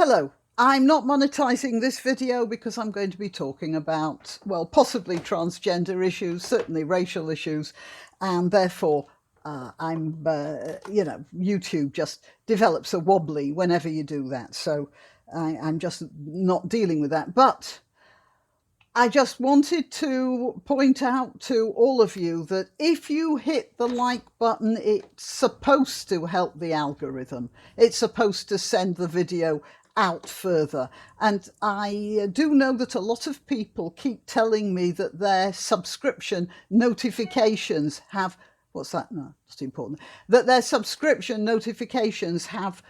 Hello, I'm not monetizing this video because I'm going to be talking about, well, possibly transgender issues, certainly racial issues, and therefore YouTube just develops a wobbly whenever you do that. So I'm just not dealing with that. But I just wanted to point out to all of you that if you hit the like button, it's supposed to help the algorithm. It's supposed to send the video out further. And I do know that a lot of people keep telling me that their subscription notifications have, what's that? No, it's important. That their subscription notifications have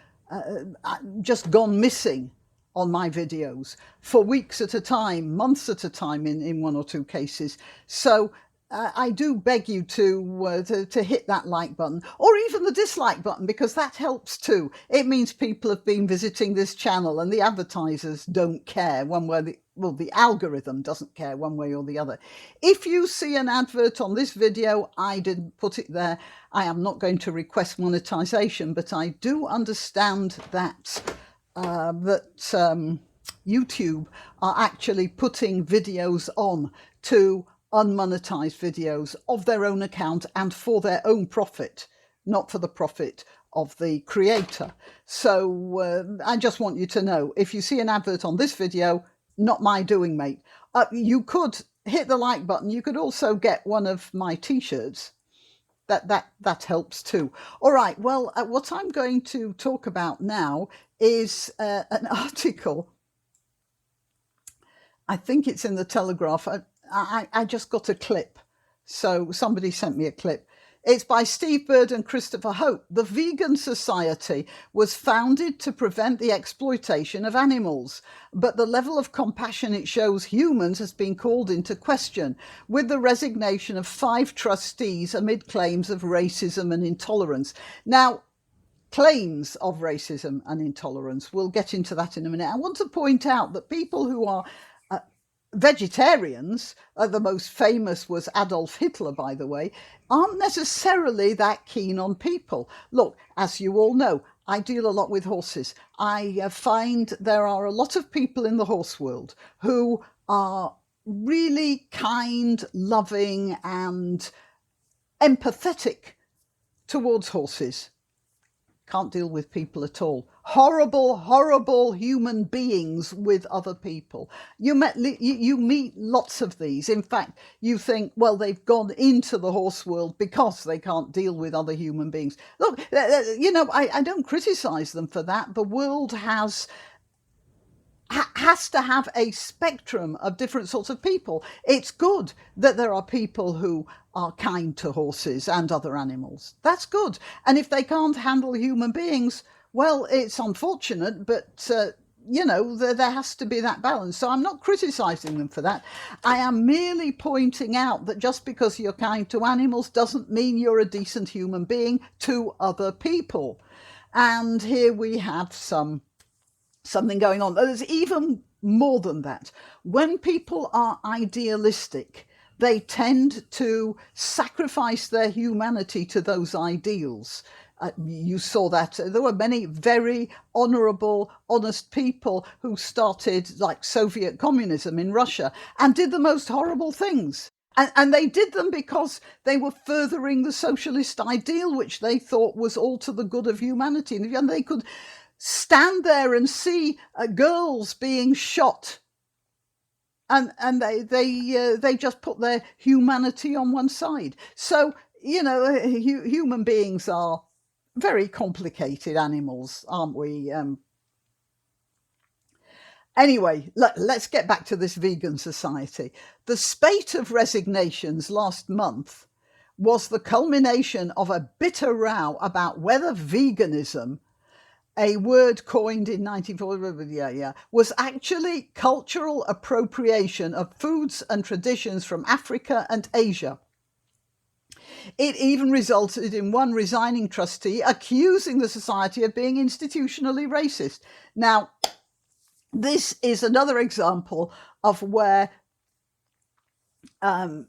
just gone missing on my videos for weeks at a time, months at a time in one or two cases. So I do beg you to hit that like button, or even the dislike button, because that helps too. It means people have been visiting this channel and the advertisers don't care one way the algorithm doesn't care one way or the other. If you see an advert on this video, I didn't put it there. I am not going to request monetization, but I do understand that YouTube are actually putting videos on to unmonetized videos of their own account and for their own profit, not for the profit of the creator. So I just want you to know, if you see an advert on this video, not my doing, mate. You could hit the like button. You could also get one of my t-shirts. That helps too. All right, well, what I'm going to talk about now is an article. I think it's in the Telegraph. I just got a clip. So somebody sent me a clip. It's by Steve Bird and Christopher Hope. The Vegan Society was founded to prevent the exploitation of animals, but the level of compassion it shows humans has been called into question, with the resignation of 5 trustees amid claims of racism and intolerance. Now, claims of racism and intolerance, we'll get into that in a minute. I want to point out that people who are vegetarians, the most famous was Adolf Hitler, by the way, aren't necessarily that keen on people. Look, as you all know, I deal a lot with horses. I find there are a lot of people in the horse world who are really kind, loving, and empathetic towards horses. Can't deal with people at all. Horrible, horrible human beings with other people. You meet lots of these. In fact, you think, well, they've gone into the horse world because they can't deal with other human beings. Look, I don't criticize them for that. The world has to have a spectrum of different sorts of people. It's good that there are people who are kind to horses and other animals. That's good. And if they can't handle human beings, well, it's unfortunate, but there has to be that balance. So I'm not criticizing them for that. I am merely pointing out that just because you're kind to animals doesn't mean you're a decent human being to other people. And here we have something going on. There's even more than that. When people are idealistic, they tend to sacrifice their humanity to those ideals. You saw that. There were many very honorable, honest people who started like Soviet communism in Russia and did the most horrible things. And they did them because they were furthering the socialist ideal, which they thought was all to the good of humanity. And they could stand there and see girls being shot, and they just put their humanity on one side. So human beings are very complicated animals, aren't we? Anyway, let's get back to this vegan society. The spate of resignations last month was the culmination of a bitter row about whether veganism, a word coined in 1940, was actually cultural appropriation of foods and traditions from Africa and Asia. It even resulted in one resigning trustee accusing the society of being institutionally racist. Now, this is another example of where there's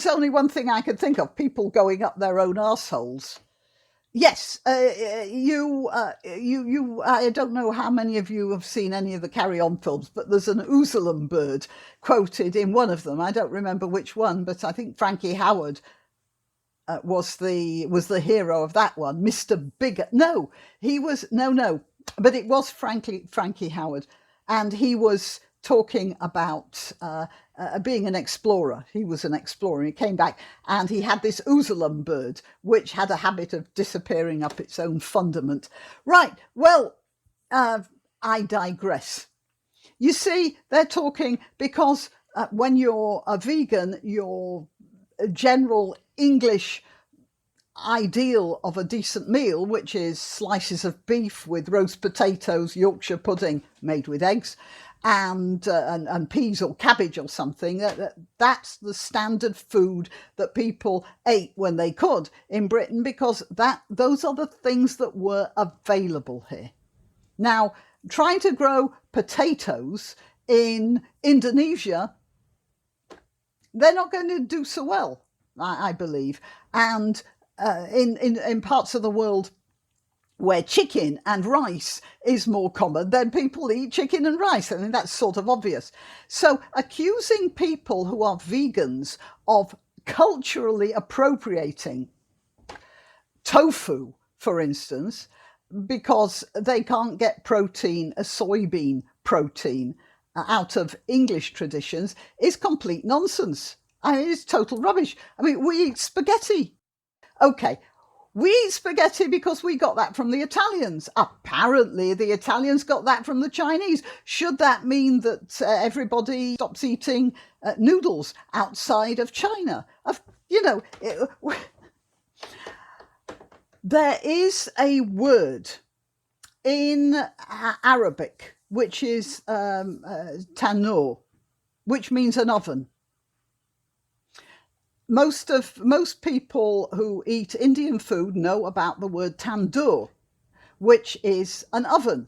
only one thing I could think of: people going up their own arseholes. Yes, you. I don't know how many of you have seen any of the Carry On films, but there's an Oozlem bird quoted in one of them. I don't remember which one, but I think Frankie Howard was the hero of that one. Mr. Bigger. No, he was no, but it was Frankie Howard, and he was talking about being an explorer. He was an explorer. He came back and he had this Oozlem bird, which had a habit of disappearing up its own fundament. Right, well, I digress. You see, they're talking because when you're a vegan, your general English ideal of a decent meal, which is slices of beef with roast potatoes, Yorkshire pudding made with eggs, and peas or cabbage or something. That's the standard food that people ate when they could in Britain, because those are the things that were available here. Now, trying to grow potatoes in Indonesia, they're not going to do so well, I believe. And in parts of the world where chicken and rice is more common, then people eat chicken and rice. I mean, that's sort of obvious. So accusing people who are vegans of culturally appropriating tofu, for instance, because they can't get protein, a soybean protein, out of English traditions, is complete nonsense. I mean, it's total rubbish. I mean, we eat spaghetti. Okay, we eat spaghetti because we got that from the Italians. Apparently, the Italians got that from the Chinese. Should that mean that everybody stops eating noodles outside of China? There is a word in Arabic which is tanur, which means an oven. Most people who eat Indian food know about the word tandoor, which is an oven,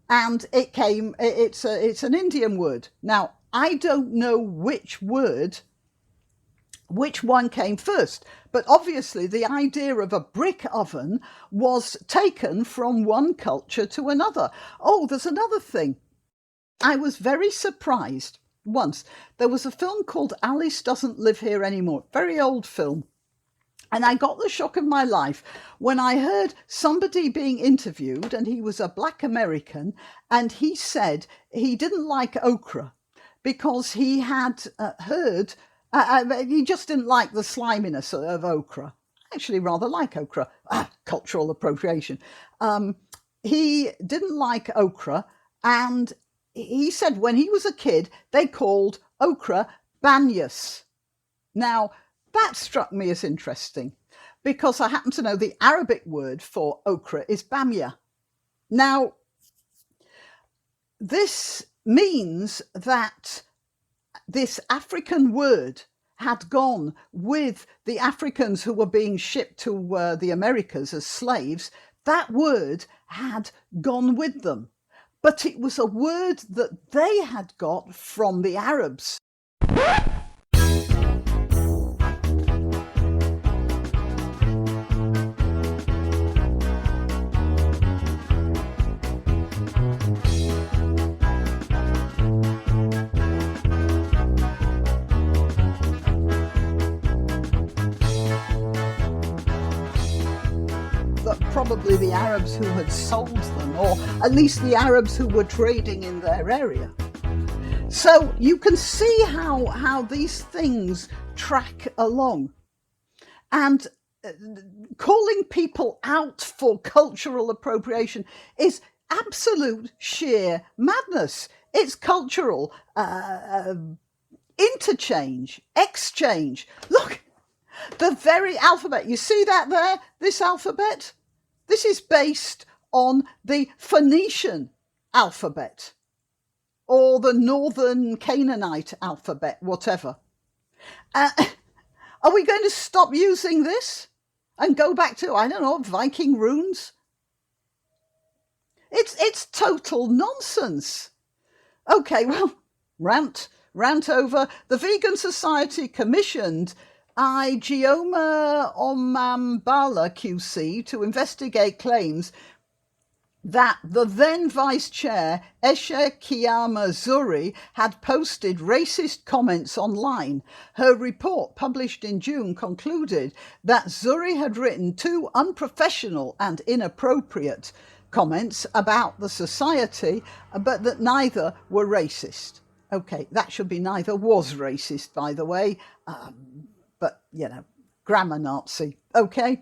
and it's an Indian word. Now, I don't know which one came first, but obviously the idea of a brick oven was taken from one culture to another. Oh, there's another thing. I was very surprised. Once there was a film called Alice Doesn't Live Here Anymore, very old film, and I got the shock of my life when I heard somebody being interviewed, and he was a black American, and he said he didn't like okra because he had heard he just didn't like the sliminess of okra. I actually rather like okra. Cultural appropriation. He didn't like okra, and he said when he was a kid, they called okra banyas. Now, that struck me as interesting because I happen to know the Arabic word for okra is bamia. Now, this means that this African word had gone with the Africans who were being shipped to the Americas as slaves. That word had gone with them. But it was a word that they had got from the Arabs. Probably the Arabs who had sold them, or at least the Arabs who were trading in their area. So you can see how these things track along. And calling people out for cultural appropriation is absolute sheer madness. It's cultural interchange, exchange. Look, the very alphabet. You see that there? This alphabet? This is based on the Phoenician alphabet or the Northern Canaanite alphabet, whatever. Are we going to stop using this and go back to, I don't know, Viking runes? It's total nonsense. Okay, well, rant over. The Vegan Society commissioned Gioma Omambala QC to investigate claims that the then vice chair, Eshe Kiyama Zuri, had posted racist comments online. Her report, published in June, concluded that Zuri had written 2 unprofessional and inappropriate comments about the society, but that neither were racist. Okay, that should be neither was racist, by the way, but, grammar Nazi. Okay.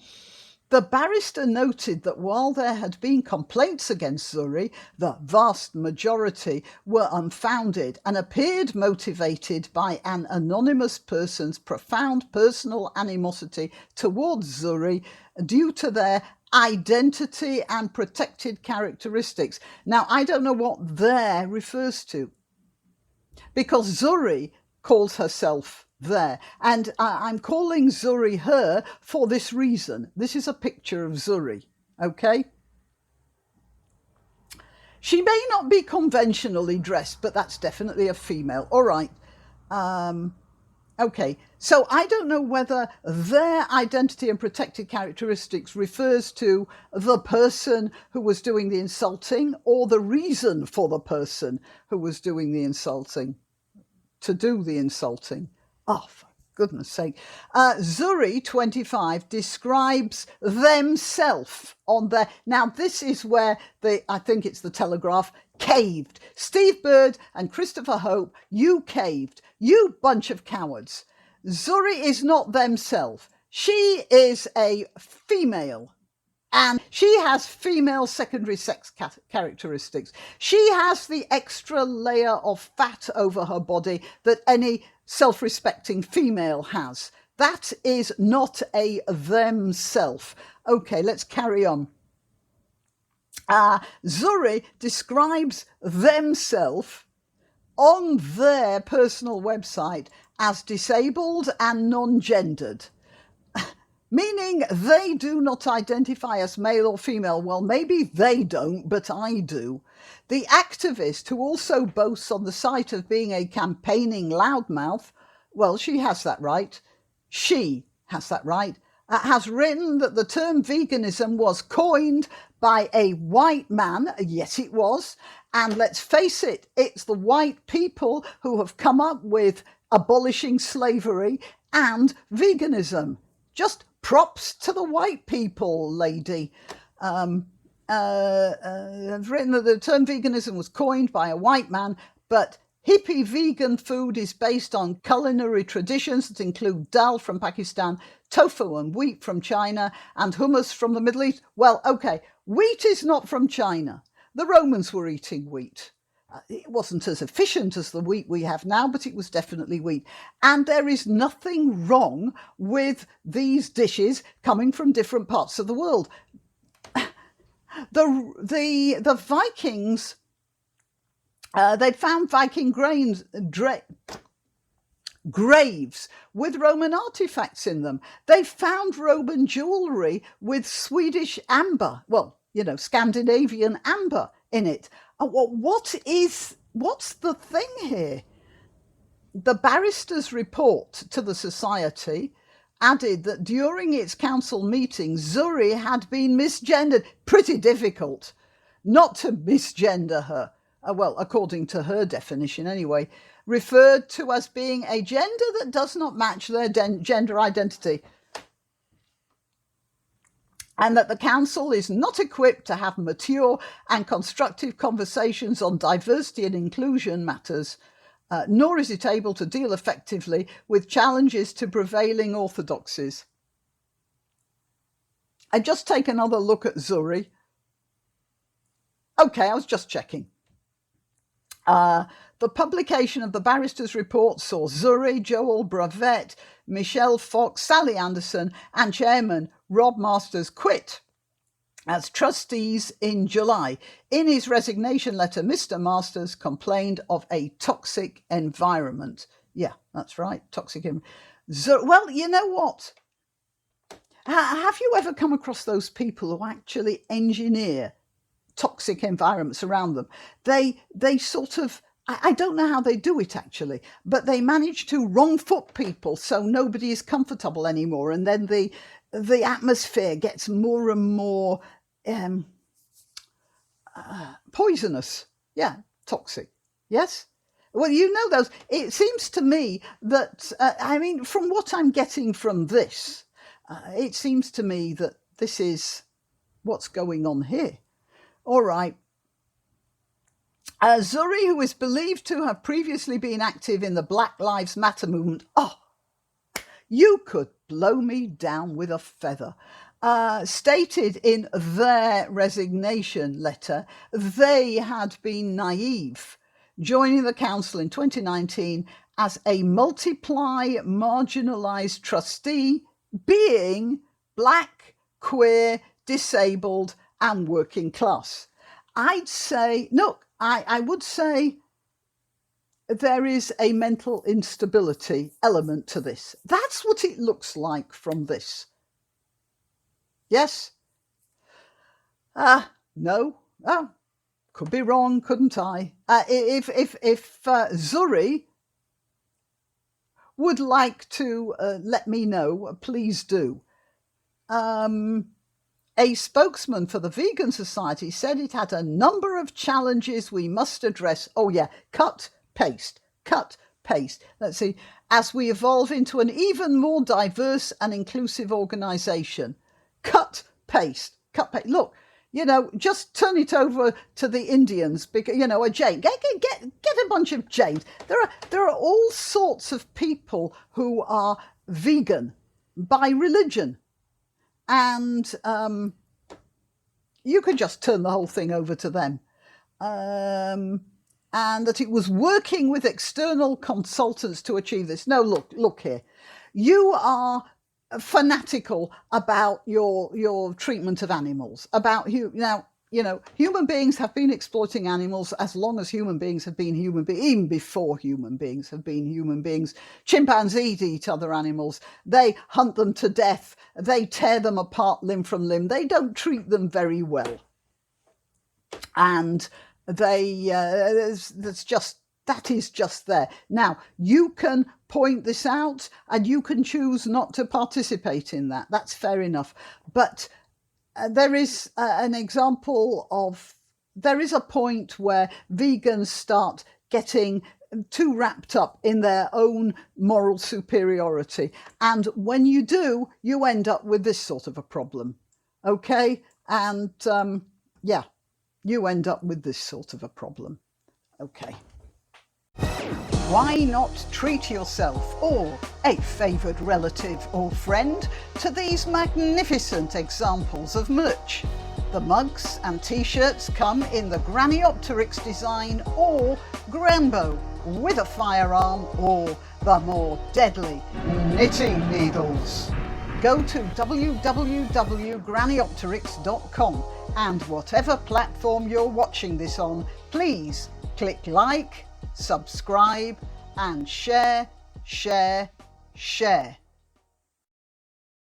The barrister noted that while there had been complaints against Zuri, the vast majority were unfounded and appeared motivated by an anonymous person's profound personal animosity towards Zuri due to their identity and protected characteristics. Now, I don't know what "there" refers to, because Zuri calls herself there, and I'm calling Zuri her for this reason. This is a picture of Zuri, okay? She may not be conventionally dressed, but that's definitely a female. All right. Okay, so I don't know whether their identity and protected characteristics refers to the person who was doing the insulting or the reason for the person who was doing the insulting to do the insulting. Oh, for goodness sake. Zuri, 25, describes themselves on their... Now, this is where I think it's the Telegraph, caved. Steve Bird and Christopher Hope, you caved. You bunch of cowards. Zuri is not themselves. She is a female. And she has female secondary sex characteristics. She has the extra layer of fat over her body that any self-respecting female has. That is not a themself. Okay, let's carry on. Zuri describes themselves on their personal website as disabled and non-gendered. Meaning they do not identify as male or female. Well, maybe they don't, but I do. The activist, who also boasts on the site of being a campaigning loudmouth, well, she has that right. She has that right. Has written that the term veganism was coined by a white man. Yes, it was. And let's face it, it's the white people who have come up with abolishing slavery and veganism. Just props to the white people, lady. I've written that the term veganism was coined by a white man, but hippie vegan food is based on culinary traditions that include dal from Pakistan, tofu and wheat from China, and hummus from the Middle East. Well, okay, wheat is not from China. The Romans were eating wheat. It wasn't as efficient as the wheat we have now, but it was definitely wheat. And there is nothing wrong with these dishes coming from different parts of the world. The Vikings, they found Viking graves with Roman artifacts in them. They found Roman jewellery with Swedish amber, Scandinavian amber in it. What's the thing here? The barrister's report to the society added that during its council meeting, Zuri had been misgendered. Pretty difficult not to misgender her. According to her definition anyway, referred to as being a gender that does not match their gender identity. And that the council is not equipped to have mature and constructive conversations on diversity and inclusion matters, nor is it able to deal effectively with challenges to prevailing orthodoxies. And just take another look at Zuri. Okay, I was just checking. The publication of the barrister's report saw Zuri, Joel Bravett, Michelle Fox, Sally Anderson, and Chairman Rob Masters quit as trustees in July. In his resignation letter, Mr. Masters complained of a toxic environment. Yeah, that's right, toxic environment. Well, you know what? Have you ever come across those people who actually engineer toxic environments around them? They sort of I don't know how they do it actually, but they manage to wrong foot people so nobody is comfortable anymore, and then the atmosphere gets more and more poisonous. Yeah, toxic. Yes. Well, you know those. It seems to me that I mean, from what I'm getting from this, it seems to me that this is what's going on here. All right. Zuri, who is believed to have previously been active in the Black Lives Matter movement. Oh, you could blow me down with a feather. Stated in their resignation letter, they had been naive, joining the council in 2019 as a multiply marginalised trustee, being black, queer, disabled and working class. I'd say, look, I would say there is a mental instability element to this. That's what it looks like from this. Yes? No? Oh, could be wrong, couldn't I? If Zuri would like to let me know, please do. A spokesman for the Vegan Society said it had a number of challenges we must address. Oh yeah, cut, paste. Let's see. As we evolve into an even more diverse and inclusive organisation. Cut, paste. Look, you know, just turn it over to the Indians, because, you know, a Jain. Get a bunch of Jains. There are all sorts of people who are vegan by religion. And you could just turn the whole thing over to them. And that it was working with external consultants to achieve this. No, look here. You are fanatical about your treatment of animals. Now, you know, human beings have been exploiting animals as long as human beings have been human beings, even before human beings have been human beings. Chimpanzees eat other animals. They hunt them to death. They tear them apart limb from limb. They don't treat them very well. And that is just there. Now, you can point this out and you can choose not to participate in that. That's fair enough. But there is an example of, there is a point where vegans start getting too wrapped up in their own moral superiority. And when you do, you end up with this sort of a problem. Okay? And yeah, you end up with this sort of a problem. Okay. Why not treat yourself or a favoured relative or friend to these magnificent examples of merch? The mugs and t-shirts come in the Graniopteryx design or Grambo with a firearm or the more deadly knitting needles. Go to www.graniopteryx.com and whatever platform you're watching this on, please click like, subscribe and share.